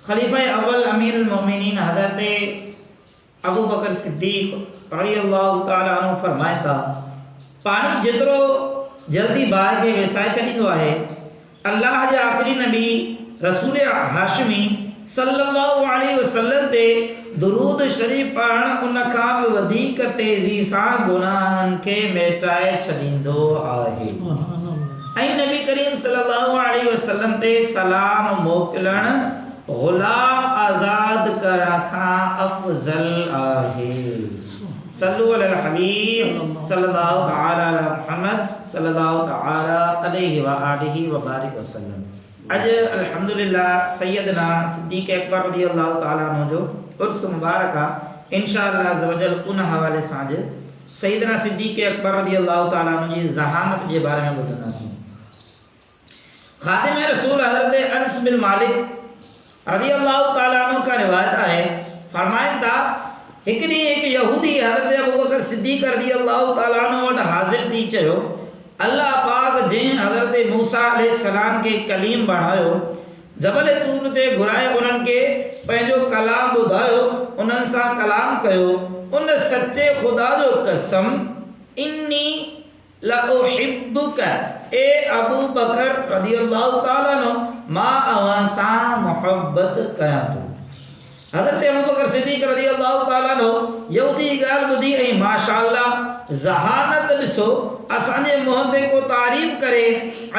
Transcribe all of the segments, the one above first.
खलीफा अव्वल अमीरुल मोमिनीन हज़रत अबू बकर सिद्दीक़ रज़ियल्लाहु ताला अन्हु फरमाए था पानी जेतिरो जल्दी बाहि खे वेसाए छॾींदो आहे अल्लाह जे आख़िरी नबी रसूल हाशिमी सल्लल्लाहु अलैहि वसल्लम ते दुरूद शरीफ़ पढ़ण उन खां बि वधीक तेज़ी सां गुनाहनि खे मेटाए छॾींदो आहे ऐं नबी करीम सल्लल्लाहु अलैहि वसल्लम ते सलाम मोकिलण गुलाम आज़ाद करण खां अफ़ज़ल आहे सल्लु अलल हबीब सल्लल्लाहु तआला अला मुहम्मद सल्लल्लाहु तआला अलैहि व आलिहि व बारिक वसल्लम। अज अल्हम्दुलिल्लाह सैयदना सिद्दीक़ अकबर रज़ियल्लाहु ताला अन्हु जो उर्स मुबारक आहे। इंशाअल्लाह अज़्ज़ व जल उन हवाले सां अॼु सैयदना सिद्दीक़ अकबर रज़ियल्लाहु ताला अन्हु जी ज़हामत जे बारे में ॿुधंदासीं। खादिम रसूल हज़रत अनस बिन मालिक रज़ियल्लाहु ताला अन्हु का रिवायत आहे फरमाइनि था हिकु ॾींहुं हिकु यहूदी हज़रत अबू बकर सिद्दीक़ रज़ियल्लाहु ताला अन्हु वटि हाज़िर थी चयो अल्लाह पाक जंहिं हज़रत मूसा अलैहिस्सलाम खे कलीम बणायो जबल तूर ते घुराए उन्हनि खे पंहिंजो कलाम ॿुधायो उन्हनि सां कलाम कयो उन सचे ख़ुदा जो कसम इन्नी लउहिब्बुक ए अबू बकर रज़ियल्लाहु ताला अन्हु मां अवां सां मोहब्बत कयां थो। हज़रत अबू बकर सिद्दीक़ रज़ियल्लाहु ताला अन्हु यहूदी ॻाल्हि ॿुधी ऐं माशाअल्लाह ज़हानत ॾिसो असांजे मुंहं ते को तारीफ़ करे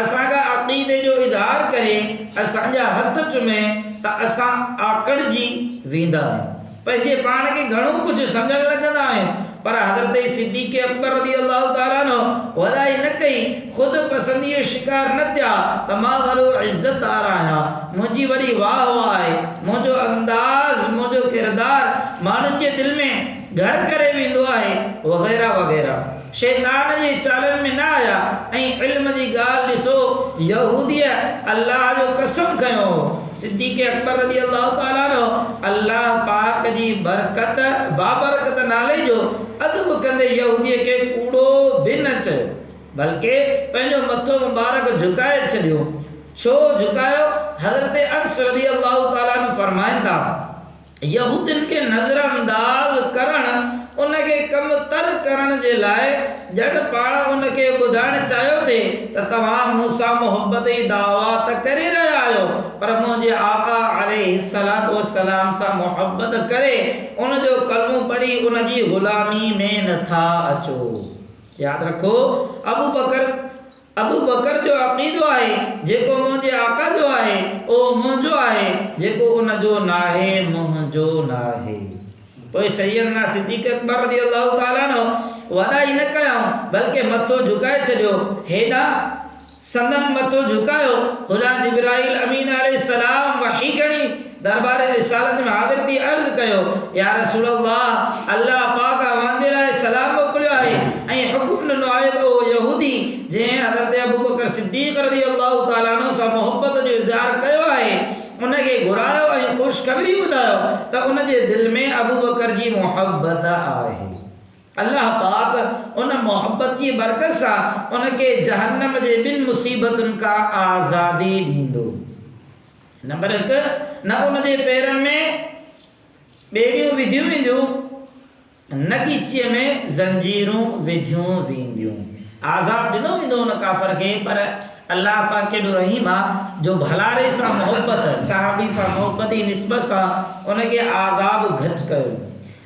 असांजा अक़ीदे जो इज़हार करे असांजा हथ चुमे त असां आकड़जी वेंदा आहियूं पंहिंजे पाण खे घणो कुझु सम्झण लॻंदा आहियूं पर हज़रत सिद्दीक़ अकबर रज़ियल्लाहु ताला अन्हु वॾाई न कई ख़ुदि पसंदी जो शिकार न थिया त मां वॾो इज़तदार आहियां मुंहिंजी वॾी वाह वाह आहे मुंहिंजो अंदाज़ मुंहिंजो किरदार माण्हुनि जे दिलि में घर करे वेंदो आहे वग़ैरह वग़ैरह शैतान जे चालनि में न आया ऐं इल्म जी ॻाल्हि ॾिसो यहूदीअ अल्लाह जो कसम खयो सिद्दीक़ अकबर रज़ियल्लाहु ताला अन्हु अल्लाह पाक जी बरकत बाबरकत नाले जो अदब कंदे यहूदीअ खे कूड़ो बि न चयो बल्कि पंहिंजो मथो मुबारक झुकाए छॾियो छो झुकायो हज़रत अनस रज़ियल्लाहु ताला अन्हु फरमाइनि था यहूदियुनि खे नज़रअंदाज़ करणु उनखे कम तर करण जे लाइ जॾहिं पाण उनखे ॿुधाइण चाहियो थे त तव्हां मूंसां मोहब्बत जी दावा त करे रहिया आहियो पर मुंहिंजे आका अलैहिस्सलातु वस्सलाम सां मोहब्बत करे उनजो कलमो पढ़ी उनजी ग़ुलामी में नथा अचो। यादि रखो अबू बकर जो अक़ीदो आहे जेको मुंहिंजे आका जो आहे उहो मुंहिंजो आहे जेको उनजो नाहे मुंहिंजो नाहे। पोइ सैयदना सिद्दीक़ अकबर रज़ियल्लाहु ताला अन्हु वॾाई न कयूं बल्कि मथो झुकाए छॾियो हेॾा संदन मथो झुकायो ख़ुदा जिब्राइल अमीन अलैहिस्सलाम वही खणी दरबार रिसालत में हाज़िर थी अर्ज़ कयो या रसूल अल्लाह अल्लाह पाक अव्हांजे लाइ सलाम मोकिलियो आहे ऐं हुकुम ॾिनो आहे त उहो यहूदी जंहिं हज़रत अबू बकर सिद्दीक़ रज़ियल्लाहु ताला अन्हु सां मोहब्बत जो इज़हार कयो आहे उनखे घुरायो ऐं ख़ुशख़बरी ॿुधायो त उनजे दिलि में अबू बकर जी मोहब्बत आहे। अल्लाह पाक उन मोहब्बत की बरकत सां उनखे जहन्नम जे ॿिनि मुसीबतुनि खां आज़ादी ॾींदो। नंबर 1 न उनजे पेरनि में ॿेड़ियूं विधियूं वेंदियूं न कीचीअ में ज़ंजीरूं विधियूं वेंदियूं। आज़ाद ॾिनो वेंदो उन काफ़र खे पर अल्लाह पाक केॾो रहीम आहे जो भलारे सां मोहब्बत सहाबी सां मोहब्बत जी निस्बत सां उनखे आज़ाब घटि कयो।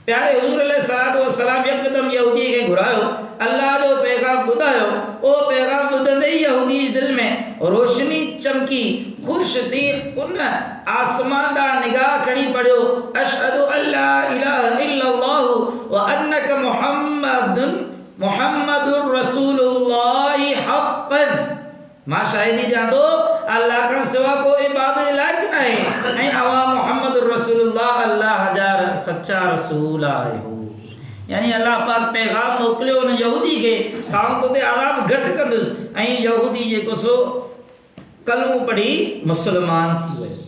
प्यारे हुज़ूर अलैहिस्सलातु वस्सलाम यकदम यहूदी खे घुरायो अल्लाह जो पैगाम ॿुधायो ओ पैगाम ॿुधंदे ई यहूदी दिलि में रोशनी चमकी ख़ुश थी उन आसमान ॾांहुं निगाह खणी पढ़ियो अशहदु अल्ला इलाहा इल्लल्लाहु व अन्नक मुहम्मदुर रसूलुल्लाहि हक़्क़न मां शाहिदी ॾियां थो अल्लाह खां सिवा को इबादत जे लाइक़ न आहे ऐं अवां मुहम्मद रसूलुल्लाह अल्लाह जा सच्चा रसूल आहियो। यानी अल्लाह पाक पैगाम मोकिलियो उन यहूदी खे काउं ते आज़ाब घटि कंदुसि ऐं यहूदी जेको सो कलमो पढ़ी मुस्लमान थी वियो।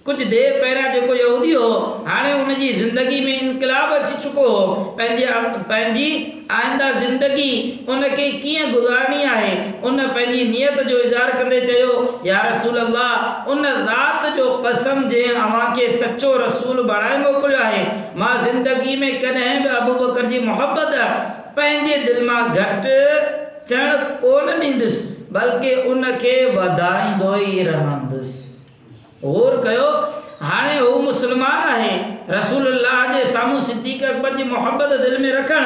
कुछ देर पहिरियां जेको यहूदी हो हाणे उनजी ज़िंदगी में इनकलाब अची चुको हो, पंहिंजी आइंदा ज़िंदगी उनखे कीअं गुज़ारणी आहे उन पंहिंजी नियत जो इज़हार कंदे चयो, या रसूल अल्लाह, उन रात जो कसम जंहिं अव्हांखे सचो रसूल बणाए मोकिलियो आहे, मां ज़िंदगी में कॾहिं बि अबू बकर जी मोहब्बत पंहिंजे दिलि मां घटि थियण कोन ॾींदुसि, बल्कि उनखे वधाईंदो ई रहंदुसि। और कयो, हाणे हू मुस्लमान आहे, रसूलुल्लाह जे साम्हूं सिद्दीक़ अकबर जी मोहब्बत दिलि में रखण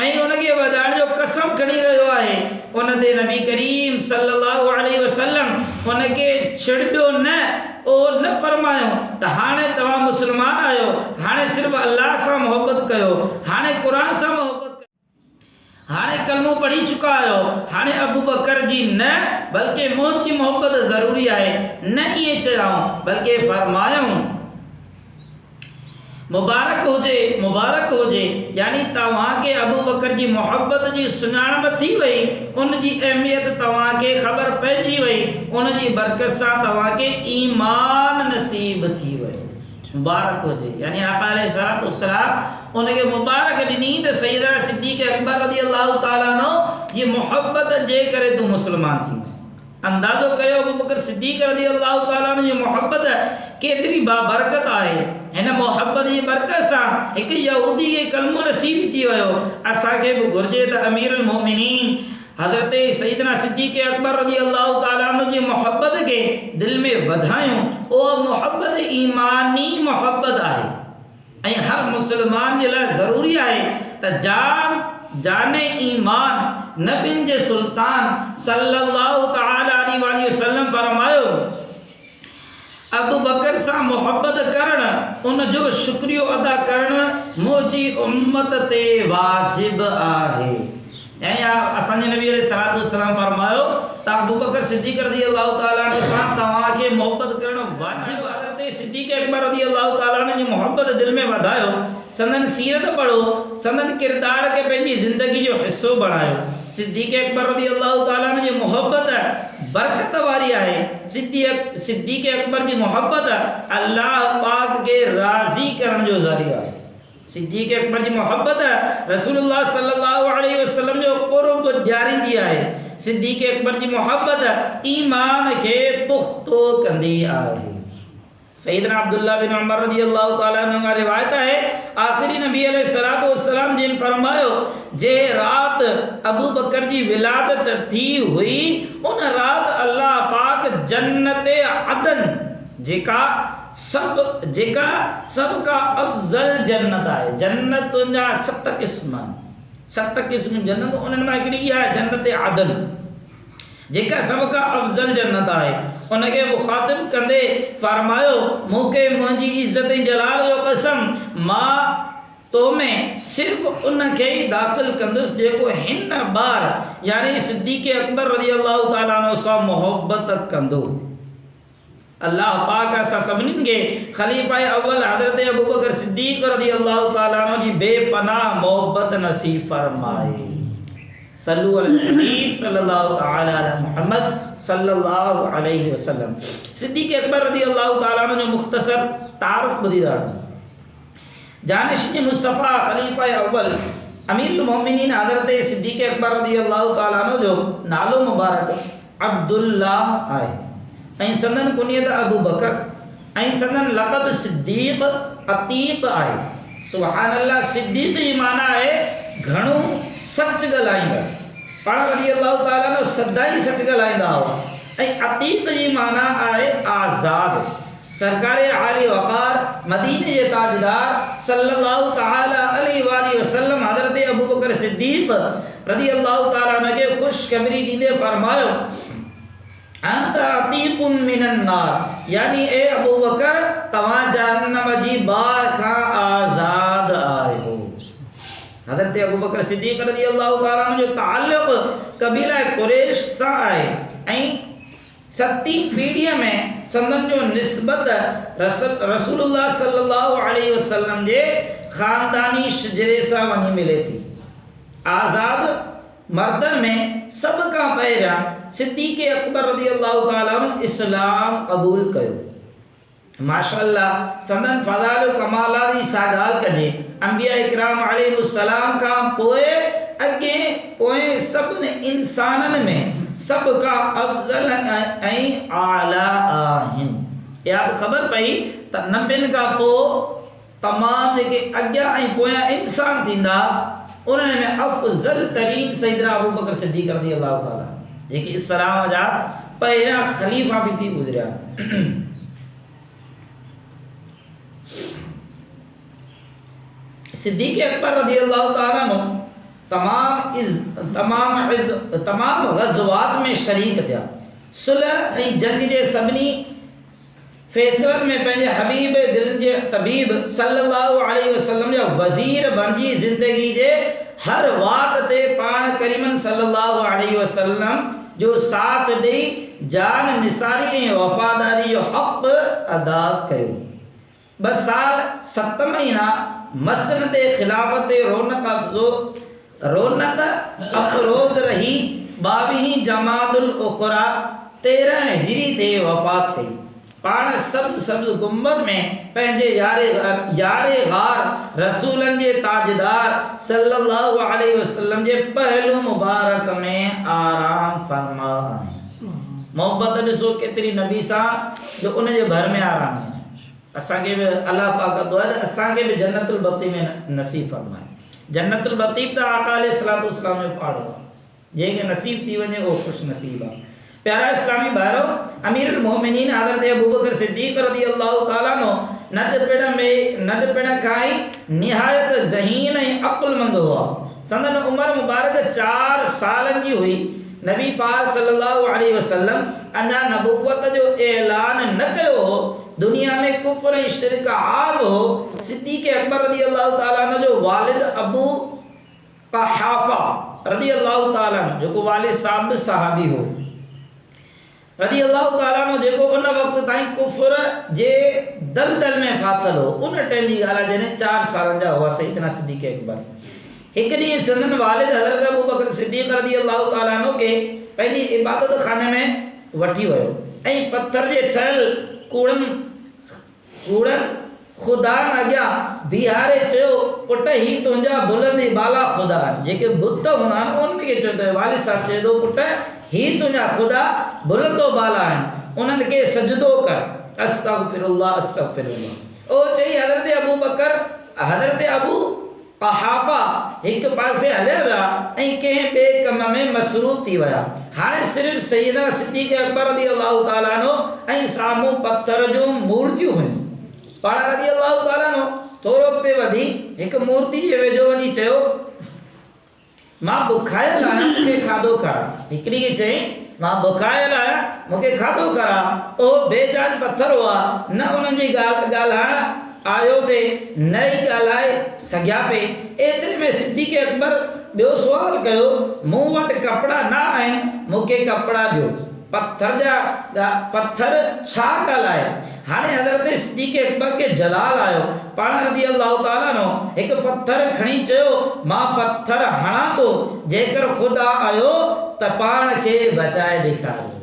ऐं उनखे वधाइण जो कसम खणी रहियो आहे। उन ते नबी करीम सल्लल्लाहु अलैहि वसल्लम उनखे छिड़ियो न, ओ न फरमायो त हाणे तव्हां मुस्लमान आहियो, हाणे सिर्फ़ु अल्लाह सां मोहब्बत कयो, हाणे क़ुरान सां मोहब्बत, हाणे कलमो पढ़ी चुका आहियो, हाणे अबू बकर जी न, बल्कि मुंहिंजी मोहब्बत ज़रूरी आहे। न इहे चयाऊं, बल्कि फरमायूं मुबारक हुजे, यानी तव्हांखे अबू बकर जी मोहब्बत जी सुञाणप थी वई, उनजी अहमियत तव्हांखे ख़बर पइजी वई, उनजी बरकत सां तव्हांखे ईमान नसीब थी वई। मुबारक हुजे, यानी आका अलैहिस्सलातु वस्सलाम उनखे मुबारक ॾिनी त सैयदना सिद्दीक़ अकबर रज़ियल्लाहु ताला अन्हु जी मोहब्बत जे करे तूं मुस्लमान थी। अंदाज़ो कयो अबू बकर सिद्दीक़ रज़ियल्लाहु ताला अन्हु जी मोहब्बत केतिरी बाबरकत आहे। हिन मोहब्बत जी बरकत सां हिकु यहूदी खे कलमो नसीब थी वियो। असांखे बि घुर्जे त अमीरुल मोमिनीन हज़रत सैयदना सिद्दीक़ अकबर रज़ियल्लाहु ताला अन्हु जी मोहब्बत के दिल में वधायूं। ओ मोहब्बत ईमानी मोहब्बत आहे ऐं हर मुसलमान जे लाइ ज़रूरी आहे त जाने ईमान नबियुनि जे सुल्तान सल्लल्लाहु ताला अलैहि वसल्लम फरमायो, अबू बकर सां मोहब्बत करण, उन जो शुक्रियो अदा करण मुंहिंजी उम्मत ते वाजिब आहे। यानी असांजे नबी अलैहिस्सलातु वस्सलाम फरमायो त अबू बकर सिद्दीक़ रज़ियल्लाहु ताला अन्हु सां तव्हांखे मोहब्बत करण वाजिब आहे। सिद्दीक़ अकबर रज़ियल्लाहु ताला अन्हु जी मोहब्बत दिल में वधायो, संदन सीरत पढ़ो, संदन किरदार के पंहिंजी ज़िंदगी जो हिस्सो बणायो। सिद्दीक़ अकबर रज़ियल्लाहु ताला अन्हु जी मोहब्बत बरकत वारी आहे। सिद्दीक़ अकबर जी मोहब्बत अल्लाह पाक के राज़ी करण जो ज़रिया आहे। सिद्दीक़ अकबर जी मोहब्बत रसूलुल्लाह सल्लल्लाहु अलैहि वसल्लम जो क़ुर्ब ॾियारींदी आहे। सिद्दीक़ अकबर जी मोहब्बत ईमान के पुख्तो कंदी आहे। सैयदना अब्दुल्लाह बिन उमर रज़ियल्लाहु ताला अन्हु का रिवायत है, आखिरी नबी अलैहिस्सलातु वस्सलाम जिन फरमायो, जे रात अबू बकर जी विलादत थी हुई, उन रात अल्लाह पाक जन्नत अदन जेका सब का अफजल जन्नत आहे। जन्नत जा 7 क़िस्म जन्नत, उन्हनि मां हिकिड़ी आहे जन्नत अदन जेका सब का अफजल जन्नत आहे। उनखे मुखातिब कंदे फरमायो, मूंखे मुंहिंजी इज़्ज़त ऐं जलाल जो कसम, मां तो में सिर्फ़ उनखे ई दाख़िल कंदुसि जेको हिन बार यानी सिद्दीक़ अकबर रज़ियल्लाहु ताला अन्हु सां मोहब्बत कंदो। अल्लाह पाक असां सभिनीनि खे ख़लीफ़ा अव्वल हज़रत अबू बकर सिद्दीक़ रज़ियल्लाहु ताला अन्हु जी बेपनाह मोहब्बत नसीब फरमाए। सल्लु अला हबीब सल्लल्लाहु ताला अला मुहम्मद सल्लल्लाहु अलैहि वसल्लम। सिद्दीक़ अकबर रज़ियल्लाहु ताला अन्हु जो मुख्तसर तारुफ़ ॿुधींदा। जानशिन मुस्तफ़ा ख़लीफ़ा अव्वल अमीरुल मोमिनीन हज़रत सिद्दीक़ अकबर रज़ियल्लाहु ताला अन्हु जो नालो मुबारक अब्दुल्लाह आहे ऐं संदन कुनियत अबू बकर ऐं संदन लक़ब सिद्दीक़ अतीक़ आहे। सुभान अल्लाह। सिद्दीक़ जी माना आहे घणो सच ॻाल्हाईंदा, पाण रज़ियल्लाहु ताला अन्हु सदाई सच ॻाल्हाईंदा हुआ। ऐं अतीक़ जी माना आहे आज़ाद। सरकारे आली वक़ार मदीने जे ताजदार सल्लल्लाहु ताला अलैहि वसल्लम हज़रत अबू बकर सिद्दीक़ रज़ियल्लाहु ताला अन्हु खे ख़ुशख़बरी ॾींदे फरमायो, अंत अतीक़ुम मिनन नार, यानी ए अबू बकर तव्हां जहन्नम जी बाहि खां आज़ाद आहियो। हज़रत अबू बकर सिद्दीक़ रज़ियल्लाहु ताला अन्हु जो ताल्लुक़ कबीला कुरैश सां आहे ऐं 7वीं पीढ़ीअ में संदन जो निस्बत रसूलुल्लाह सल्लल्लाहु अलैहि वसल्लम जे ख़ानदानी शजरे सां वञी मिले थी। आज़ाद मर्दन में सब खां पहिरियां सिद्दीक़ अकबर रज़ियल्लाहु ताला अन्हु इस्लाम क़बूल कयो। माशाअल्लाह संदन फज़ाइल कमालात जी छा ॻाल्हि कजे। अंबिया इकराम अलैहिस्सलाम खां पोइ अॻे पोइ सभिनी इंसाननि में सभ खां अफ़ज़ल ऐं आला आहिनि। इहा बि ख़बर पई त नबियुनि खां पोइ तमामु जेके अॻियां ऐं पोयां इंसान थींदा उन्हनि में अफ़ज़ल तरीन सैयदना अबू बकर सिद्दीक़ रज़ियल्लाहु ताला जेके इस्लाम जा पहिरियां ख़लीफ़ा बि थी गुज़रिया। सिद्दीक़ अकबर रज़ियल्लाहु ताला तमाम ग़ज़वात में शरीक थिया। सुलह ऐं जंग जे सभिनी फैसलनि में पंहिंजे हबीब दिल जे तबीब सल्लल्लाहु अलैहि वसल्लम जा वज़ीर बणिजी ज़िंदगी जे हर वाक़ ते पाण करीमन सल्लल्लाहु अलैहि वसल्लम जो साथ ॾेई जान निसारी ऐं वफ़ादारी जो हक़ अदा कयो। 2 साल 7 महीना मसन ते खिलाफत रौनक अफरोज़ रही। 22 जमादुल उखरा 13 हिजरी ते वफ़ात कई। पाण सब्ज़ गुंबद में पंहिंजे यारे गार रसूलन जे ताजदार सल्लल्लाहु अलैहि वसल्लम जे पहलू मुबारक में आराम फरमा आहिनि। मोहब्बत ॾिसो केतिरी नबी सां जो उन जे घर में आराम आहे। असांखे बि अलाह पाक दुआ त असांखे बि जन्नतुल बक़ी में नसीब फरमाए। जन्नतुल बक़ी त आका अलैहिस्सलातु वस्सलाम जो पाड़ो आहे। जंहिंखे नसीब थी वञे उहो ख़ुशि नसीब आहे। प्यारा इस्लामी भाइरो, अमीरुल मोमिनीन हज़रत अबू बकर सिद्दीक़ रज़ियल्लाहु ताला नंढपिण खां ई निहायत ज़हीन ऐं अक़ुलमंद हुआ। संदन उम्र मुबारक 4 सालनि जी हुई। नबी पाक सल्लल्लाहु अलैहि वसल्लम अञा नबुव्वत जो ऐलान न कयो हो। दुनिया में कुफ्र ऐं शिरक आम हो। सिद्दीक़ अकबर रज़ियल्लाहु ताला जो वालिद अबू क़हाफ़ा रज़ियल्लाहु ताला जेको वालिद साहब बि सहाबी हो रज़ियल्लाहु ताला जेको उन वक़्त ताईं कुफ्र जे दलदल में फाथल हो। उन टाइम जी ॻाल्हि आहे जॾहिं 4 सालनि जा हुआ सैयदना सिद्दीक़ अकबर। हिकु ॾींहुं संदन वालिद हज़रत अबू बकर सिद्दीक़ रज़ियल्लाहु ताला खे पंहिंजी इबादत खाने में वठी वियो ऐं पत्थर जे ठहियल कूड़नि ख़ुदानि अॻियां बीहारे चयो, पुट ही तुंहिंजा बुलंद बाला ख़ुदा जेके बुत हूंदा आहिनि उन्हनि खे चयो त वालिद साहब चए थो, पुट ही तुंहिंजा ख़ुदा बुलंदो बाला आहिनि, उन्हनि खे सजदो कर। अस्तग़फिरुल्लाह अस्तग़फिरुल्लाह। ओ चई हज़रत अबू क़हाफ़ा हिकु पासे हलिया विया ऐं कंहिं ॿिए कम में मसरूफ़ थी विया। हाणे सिर्फ़ु सैयदना सिद्दीक़ अकबर रज़ियल्लाहु ताला ऐं साम्हूं पत्थर जूं मूर्तियूं हुयूं। पाण रज़ियल्लाहु ताला थोरो अॻिते वधी हिकु मूर्ति जे वेझो वञी चयो, मां बुखायल आहियां, मूंखे खाधो खारां। हिकिड़ी खे चई, मां बुखायल आहियां, मूंखे खाधो खारां। उहो बेजान पत्थर हुआ, न उन्हनि जी ॻाल्हाइण आयो थे न ई ॻाल्हाए सघिया पे। एतिरे में सिद्दीक़ अकबर ॿियो सुवाल कयो, मूं वटि कपिड़ा न आहिनि, मूंखे कपिड़ा ॾियो। पत्थर छा ॻाल्हाए। हाणे हज़रत सिद्दीक़ अकबर खे जलाल आयो। पाण रज़ियल्लाहु ताला हिकु पत्थर खणी चयो, मां पत्थर हणां थो, जेकर ख़ुदा आयो त पाण खे बचाए ॾेखारियो।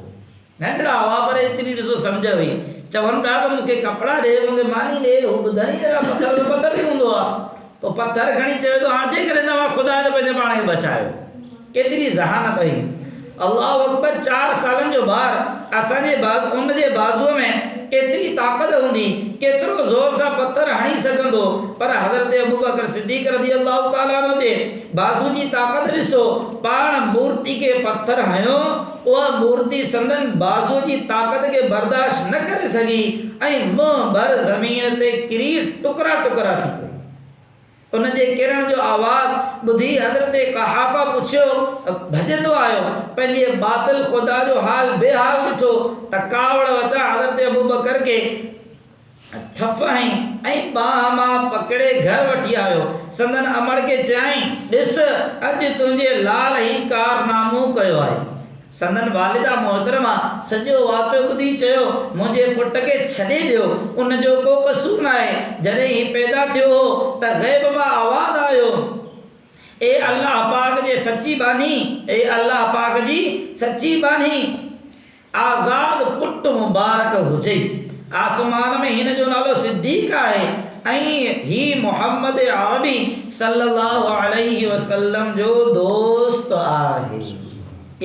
नंढड़ा हुआ पर एतिरी ॾिसो सम्झ हुई। चवनि पिया त मूंखे कपिड़ा ॾे, मूंखे मानी ॾे, हू ॿुधाई पत्थर बि हूंदो आहे। पोइ पत्थर खणी चयो त हाणे जेकॾहिं तव्हां ख़ुदा त पंहिंजे पाण खे बचायो। केतिरी ज़हानत हुई। अल्लाह अकबर। 4 सालनि जो ॿार, असांजे उनजे बाज़ूअ में केतिरी ताक़त हूंदी, केतिरो ज़ोर सां पत्थर हणी सघंदो। पर हज़रत अबू बकर सिद्दीक़ रज़ियल्लाहु ताला जे बाज़ू जी ताक़त ॾिसो। पाण मूर्ति खे पत्थर हयो, उहा मूर्ति संदन बाज़ू जी ताक़त खे बर्दाश्त न करे सघी ऐं मुंहुं भर ज़मीन ते किरी टुकड़ा टुकड़ा थी पई। उन जे किरण जो आवाज़ ॿुधी हज़रत क़हाफ़ा पुछियो, भॼंदो आयो, पंहिंजे बातिल ख़ुदा जो हाल बेहाल ॾिठो त कावड़ वचा हज़रत अबू बकर खे थफ हईं ऐं बाह मां पकड़े घर वठी आयो। संदन अमड़ खे चयाईं, ॾिस अॼु तुंहिंजे लाल ई कारनामो कयो आहे। संदन वालिदा मोहतरमा सॼो वाक़ियो ॿुधी चयो, मुंहिंजे पुट खे छॾे ॾियो, उनजो को कसूर न आहे। जॾहिं ही पैदा थियो हो त ग़ैब मां आवाज़ आयो, ए अल्लाह पाक जे सची बानी, ए अल्लाह पाक जी सची बानी, आज़ाद पुट मुबारक हुजे। आसमान में हिन जो नालो सिद्दीक आहे ऐं ही मोहम्मद अरबी सल्लल्लाहु अलैहि वसल्लम जो दोस्त आहे।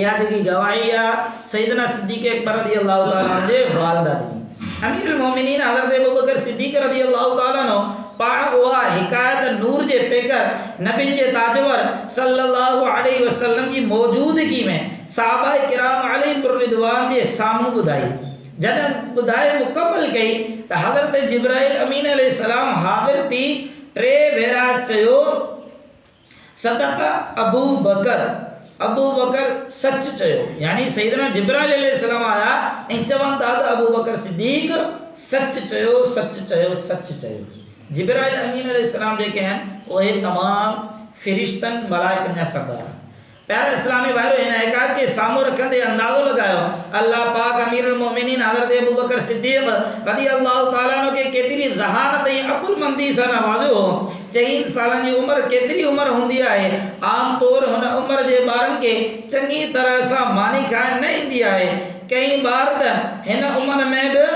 इहा जेकी गवाही आहे सैयदना सिद्दीक अकबर रज़ियल्लाहु ताला जे वालिदा ॾिनी। अमीरुल मोमिनीन हज़रत अबू बकर सिद्दीक रज़ियल्लाहु ताला नो पाण उहा हिकायत नूर जे पेकर नबी जे ताजवर सल्लल्लाहु अलैहि वसल्लम जी मौजूदगी में सहाबा किराम अलैहिम रिदवान जे साम्हूं ॿुधाई। जॾहिं ॿुधाए मुकमल कई त हज़रत जिब्राइल अमीन अलैहिस्सलाम हाज़िर थी टे भेरा चयो सदक़ अबू बकर सच चयो। यानी सैयदना जिब्राइल अलैहिस्सलाम आया ऐं चवनि था त अबू बकर सिद्दीक सच चयो सच चयो सच चयो। जिब्राइल अमीन अलैहिस्सलाम जेके आहिनि उहे तमामु फ़रिश्तनि मलाइकनि जा सरदार। प्यारे इस्लामी भाइयों, हिन हक़ाइक़ खे साम्हूं रखंदे अंदाज़ो लगायो अल्लाह पाक अमीरुल मोमिनीन हज़रत अबू बकर सिद्दीक़ रज़ियल्लाहु ताला अन्हु खे केतिरी ज़हानत ऐं अक़ुलमंदी सां नवाज़ियो हो। 4 सालनि जी उमिरि केतिरी उमिरि हूंदी आहे, आम तौर हुन उमिरि जे ॿारनि खे चङी तरह सां मानी खाइण न ईंदी आहे। कई ॿार त हिन उमिरि में बि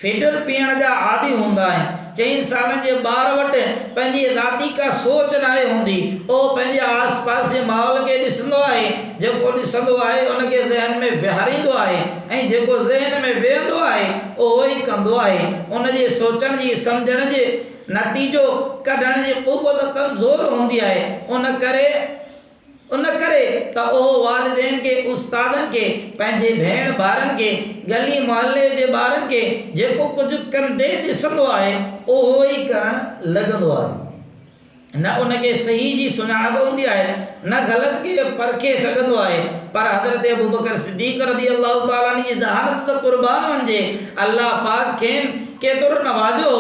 फिडर पीअण जा आदी हूंदा आहिनि। 4 सालनि जे ॿार वटि पंहिंजी ज़ाती का सोच न आहे हूंदी। उहो पंहिंजे आस पास जे माहौल खे ॾिसंदो आहे, जेको ॾिसंदो आहे उनखे ज़हन में विहारींदो आहे ऐं जेको ज़हन में वेहंदो आहे उहो ई कंदो आहे। उनजे सोचण जी सम्झण जे नतीजो कढण जी क़ुव्वत कमज़ोर हूंदी आहे। उन करे त उहो वालिदैन खे उस्तादनि खे पंहिंजे भेण भाउरनि खे गली मोहल्ले जे ॿारनि खे जेको कुझु कंदे ॾिसंदो आहे उहो ई करणु लॻंदो आहे। न उनखे सही जी सुञाणप हूंदी आहे, न ग़लति खे परखे सघंदो आहे। पर हज़रत अबू बकर सिद्दीक़ रज़ियल्लाहु ताला जी ज़हानत त क़ुर्बान वञे। अल्लाह पाक खेनि केतिरो नवाज़ियो,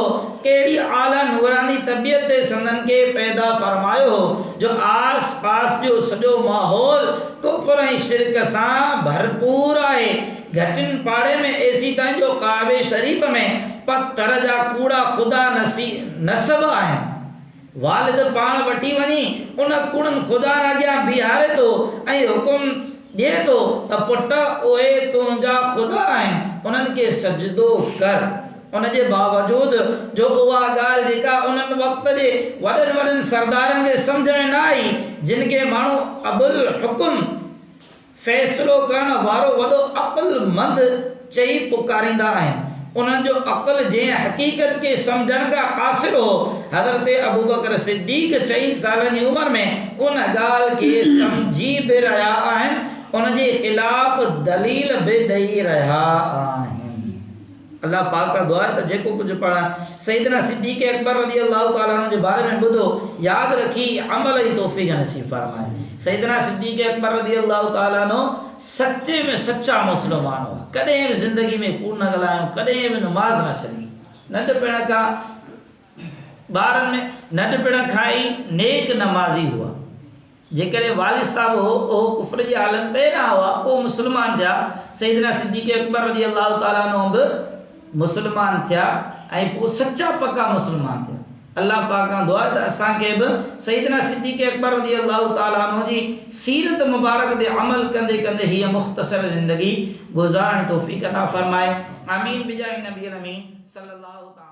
कहिड़ी आला नूरानी तबियत ते संदन खे पैदा फरमायो हो जो आस पास जो सॼो माहौल कुफ्र ऐं शिरक सां भरपूर आहे। घटिन पाड़े में एसी ताईं जो काबे शरीफ़ में पत्थर जा कूड़ा ख़ुदा नसब आहिनि। वालिद पाण वठी वञी उन कूड़नि ख़ुदा अॻियां बीहारे थो ऐं हुकुम ॾिए थो त पुट उहे तुंहिंजा ख़ुदा आहिनि, उन्हनि खे सजदो कर। उन जे बावजूद जो उहा ॻाल्हि जेका उन्हनि वक़्त जे वॾनि सरदारनि खे सम्झ में न आई, जिन खे माण्हू अबुल हुकुम फ़ैसिलो करण वारो वॾो अक़ुलमंद चई पुकारींदा आहिनि। उन्हनि जो अक़ल जंहिं हक़ीक़त खे सम्झण खां क़ासिर हो, हज़रत अबू बकर सिद्दीक़ 4 सालनि जी उमिरि में उन ॻाल्हि खे सम्झी बि रहिया आहिनि, उन जे ख़िलाफ़ दलील बि ॾेई रहिया आहिनि। अल्लाह पाक का दुआ है त जेको कुझु पाण सैयदना सिद्दीक़ अकबर रज़ियल्लाहु ताला अन्हु जे बारे में ॿुधो यादि रखी अमल जी तौफ़ीक़ नसीब फरमाए। सैयदना सिद्दीक़ अकबर रज़ियल्लाहु ताला अन्हु सच्चे में सच्चा मुस्लमान हुआ। कॾहिं बि ज़िंदगी में कूड़ न ॻाल्हायो, कॾहिं बि नमाज़ न छॾी। नंढपिण खां ॿारनि में नंढपिण खां ई नेक नमाज़ी हुआ। जेकॾहिं वालिद साहब हो उहो कुफ्र जी हालत में न हुआ, पोइ मुस्लमान थिया। सैयदना सिद्दीक़ अकबर रज़ियल्लाहु ताला अन्हु बि मुस्लमान थिया ऐं पोइ सच्चा पक्का मुस्लमान थिया। अल्लाह पाक खां दुआ त असांखे बि सैयदना सिद्दीक़ अकबर रज़ियल्लाहु ताला अन्हु जी सीरत मुबारक ते अमल कंदे कंदे हीअ मुख़्तसर ज़िंदगी गुज़ारण तौफ़ीक़ अता फ़रमाए। आमीन बिजाहि नबी अमीन सल्लल्लाहु ताला।